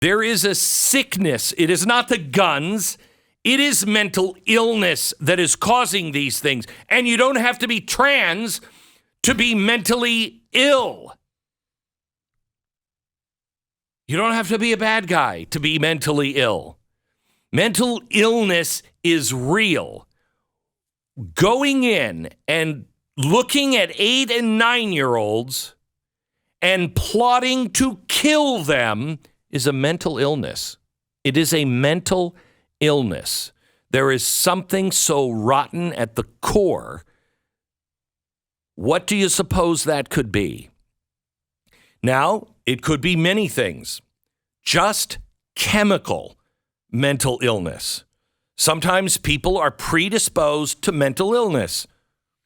There is a sickness. It is not the guns. It is mental illness that is causing these things. And you don't have to be trans to be mentally ill. You don't have to be a bad guy to be mentally ill. Mental illness is real. Going in and looking at 8 and 9-year-olds and plotting to kill them is a mental illness. It is a mental illness. There is something so rotten at the core. What do you suppose that could be? Now, it could be many things. Just chemical mental illness. Sometimes people are predisposed to mental illness.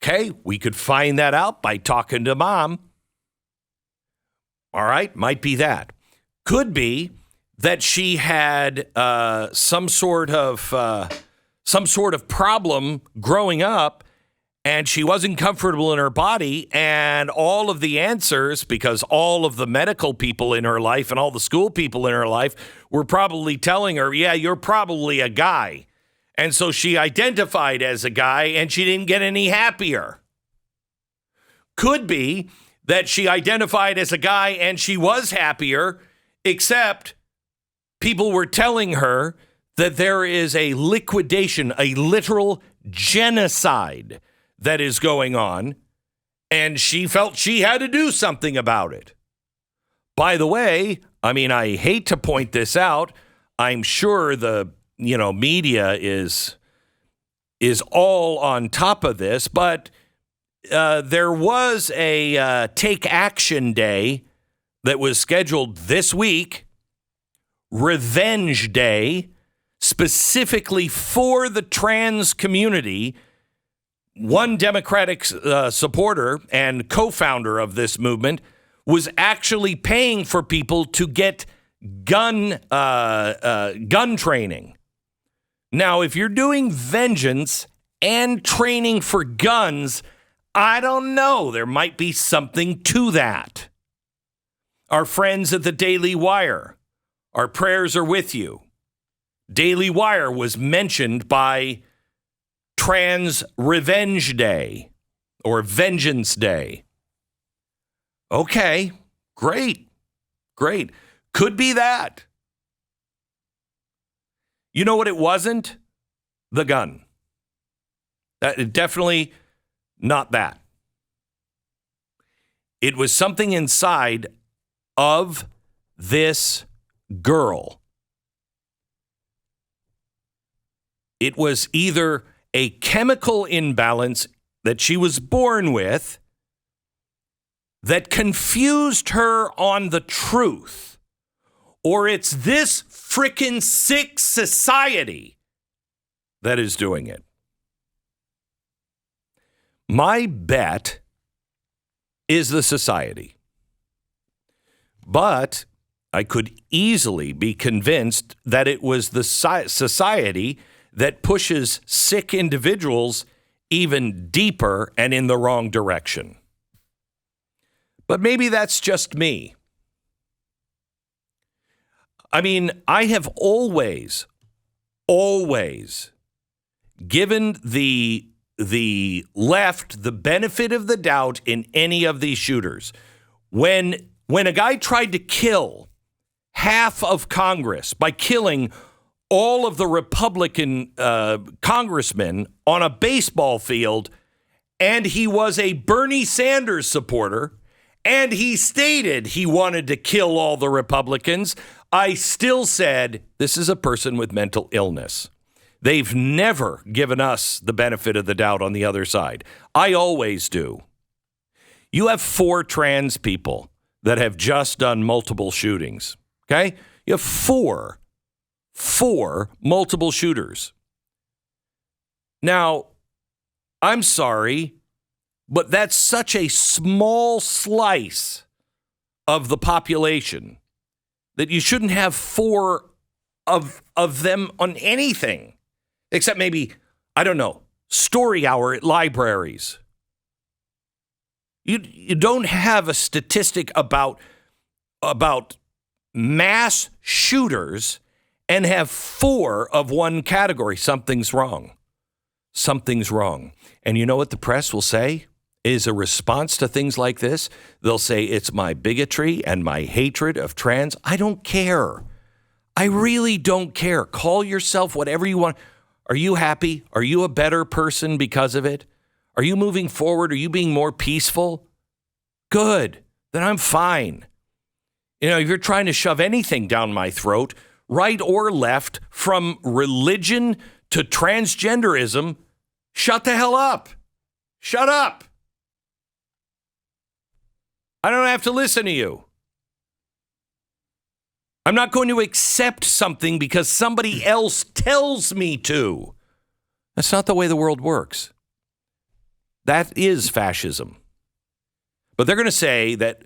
Okay, we could find that out by talking to mom. All right, might be that. Could be that she had some sort of problem growing up, and she wasn't comfortable in her body, and all of the answers, because all of the medical people in her life and all the school people in her life were probably telling her, yeah, you're probably a guy. And so she identified as a guy, and she didn't get any happier. Could be that she identified as a guy and she was happier, except people were telling her that there is a liquidation, a literal genocide that is going on, and she felt she had to do something about it. By the way, I mean, I hate to point this out. I'm sure the media is all on top of this, but there was a Take Action Day that was scheduled this week, Revenge Day, specifically for the trans community. One Democratic supporter and co-founder of this movement was actually paying for people to get gun training. Now, if you're doing vengeance and training for guns, I don't know. There might be something to that. Our friends at the Daily Wire, our prayers are with you. Daily Wire was mentioned by Trans Revenge Day or Vengeance Day. Okay, great. Could be that. You know what it wasn't? The gun. Definitely not that. It was something inside of this girl. It was either a chemical imbalance that she was born with that confused her on the truth, or it's this frickin' sick society that is doing it. My bet is the society. But I could easily be convinced that it was the society that pushes sick individuals even deeper and in the wrong direction. But maybe that's just me. I mean, I have always given the left the benefit of the doubt in any of these shooters. When a guy tried to kill half of Congress by killing all of the Republican congressmen on a baseball field, and he was a Bernie Sanders supporter, and he stated he wanted to kill all the Republicans, I still said, this is a person with mental illness. They've never given us the benefit of the doubt on the other side. I always do. You have 4 trans people that have just done multiple shootings, okay? You have four multiple shooters. Now, I'm sorry, but that's such a small slice of the population that you shouldn't have 4 of them on anything, except maybe, I don't know, story hour at libraries. You don't have a statistic about mass shooters and have 4 of one category. Something's wrong. Something's wrong. And you know what the press will say is a response to things like this? They'll say, it's my bigotry and my hatred of trans. I don't care. I really don't care. Call yourself whatever you want. Are you happy? Are you a better person because of it? Are you moving forward? Are you being more peaceful? Good. Then I'm fine. You know, if you're trying to shove anything down my throat, right or left, from religion to transgenderism, shut the hell up. Shut up. I don't have to listen to you. I'm not going to accept something because somebody else tells me to. That's not the way the world works. That is fascism. But they're going to say that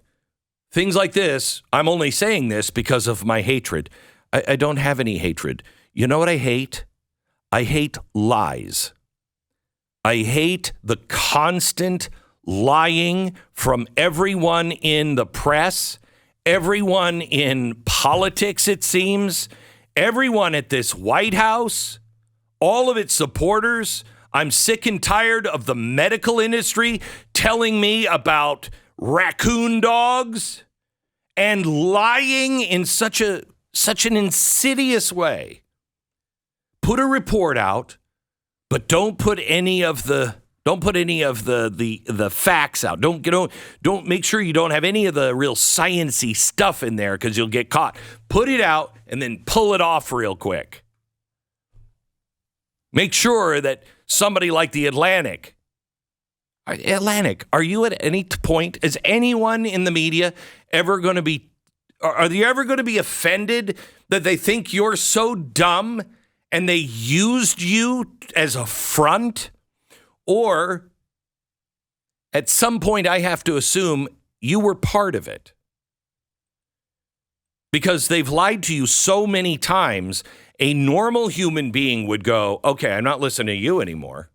things like this, I'm only saying this because of my hatred. I don't have any hatred. You know what I hate? I hate lies. I hate the constant lying from everyone in the press, everyone in politics, it seems, everyone at this White House, all of its supporters. I'm sick and tired of the medical industry telling me about raccoon dogs and lying in such an insidious way. Put a report out, but don't put any of the facts out. Don't make sure you don't have any of the real science-y stuff in there because you'll get caught. Put it out and then pull it off real quick. Make sure that somebody like the Atlantic, are you at any point, is anyone in the media ever going to be, are they ever going to be offended that they think you're so dumb and they used you as a front? Or at some point, I have to assume you were part of it. Because they've lied to you so many times, a normal human being would go, okay, I'm not listening to you anymore.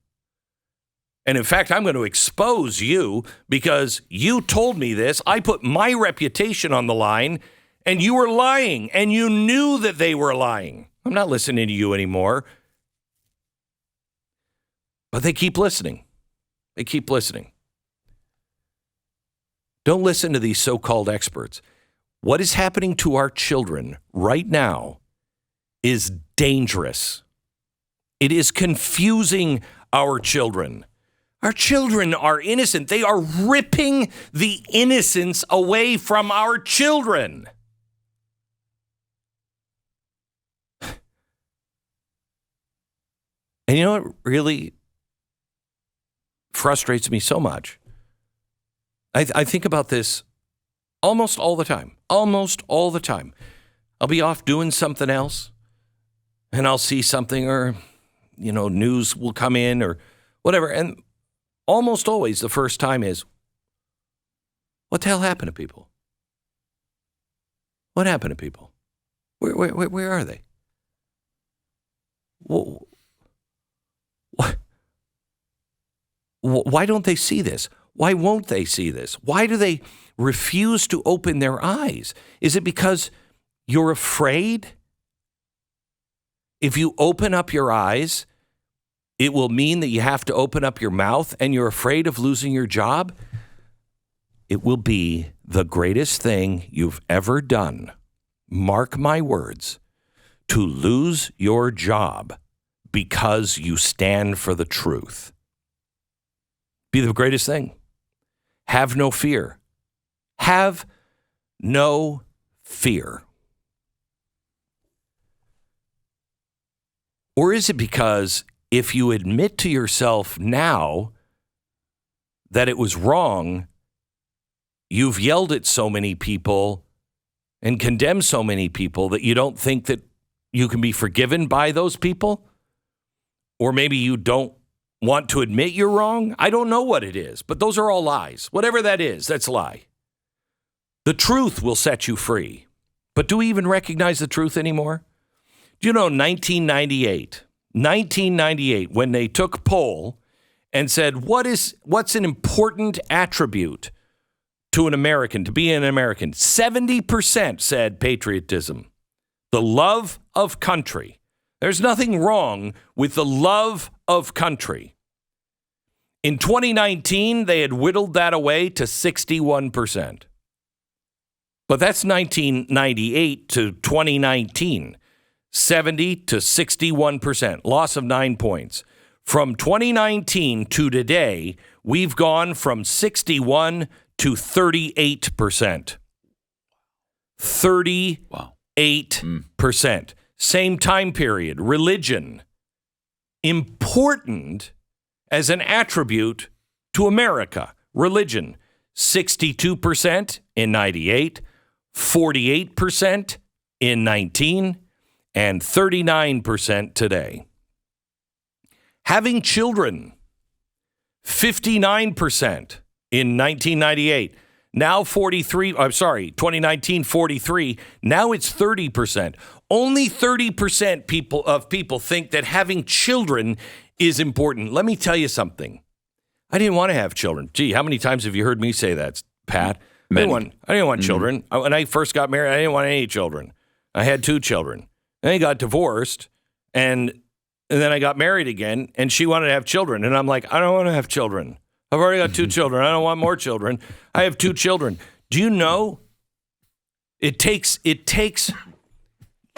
And in fact, I'm going to expose you because you told me this. I put my reputation on the line and you were lying and you knew that they were lying. I'm not listening to you anymore. But they keep listening. They keep listening. Don't listen to these so-called experts. What is happening to our children right now is dangerous. It is confusing our children. Our children are innocent. They are ripping the innocence away from our children. And you know what really frustrates me so much? I think about this almost all the time. Almost all the time. I'll be off doing something else, and I'll see something, or, news will come in or whatever. And almost always the first time is, what the hell happened to people? What happened to people? Where are they? What? Why don't they see this? Why won't they see this? Why do they refuse to open their eyes? Is it because you're afraid? If you open up your eyes, it will mean that you have to open up your mouth and you're afraid of losing your job? It will be the greatest thing you've ever done. Mark my words, to lose your job because you stand for the truth. Be the greatest thing. Have no fear. Have no fear. Or is it because if you admit to yourself now that it was wrong, you've yelled at so many people and condemned so many people that you don't think that you can be forgiven by those people? Or maybe you don't want to admit you're wrong? I don't know what it is, but those are all lies. Whatever that is, that's a lie. The truth will set you free. But do we even recognize the truth anymore? Do you know 1998, when they took poll and said, what's an important attribute to an American, to be an American. 70% said patriotism, the love of country. There's nothing wrong with the love of country. In 2019, they had whittled that away to 61%. But that's 1998 to 2019. 70 to 61%, loss of 9 points. From 2019 to today, we've gone from 61 to 38%. 38%. Same time period. Religion, important as an attribute to America. Religion, 62% in 98, 48% in 19, and 39% today. Having children, 59% in 1998. Now 2019, 43. Now it's 30%. Only 30% of people think that having children is important. Let me tell you something. I didn't want to have children. Gee, how many times have you heard me say that, Pat? I didn't want children. When I first got married, I didn't want any children. I had 2 children. Then I got divorced, and then I got married again, and she wanted to have children. And I'm like, I don't want to have children. I've already got 2 children. I don't want more children. I have 2 children. Do you know it takes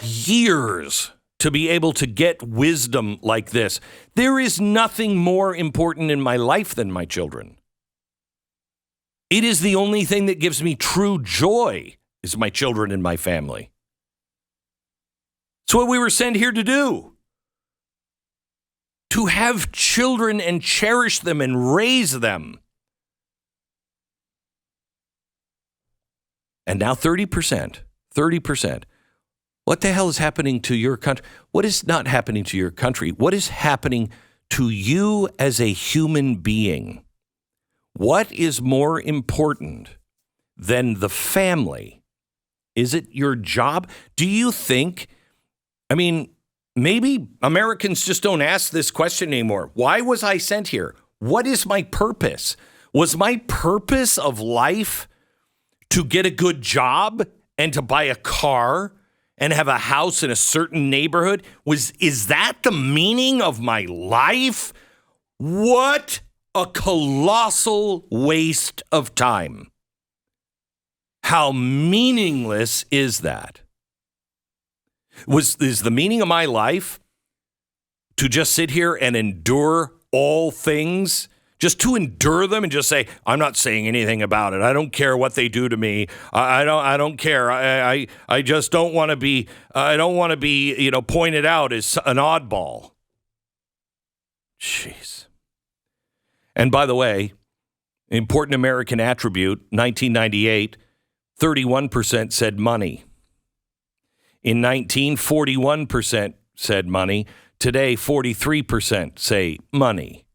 years to be able to get wisdom like this? There is nothing more important in my life than my children. It is the only thing that gives me true joy is my children and my family. It's what we were sent here to do. To have children and cherish them and raise them. And now 30%. What the hell is happening to your country? What is not happening to your country? What is happening to you as a human being? What is more important than the family? Is it your job? Do you think, maybe Americans just don't ask this question anymore. Why was I sent here? What is my purpose? Was my purpose of life to get a good job and to buy a car and have a house in a certain neighborhood? Is that the meaning of my life? What a colossal waste of time. How meaningless is that? Is the meaning of my life to just sit here and endure all things? Just to endure them and just say, I'm not saying anything about it. I don't care what they do to me. I don't care. I just don't want to be, pointed out as an oddball. Jeez. And by the way, important American attribute, 1998, 31% said money. In 41% said money. Today, 43% say money.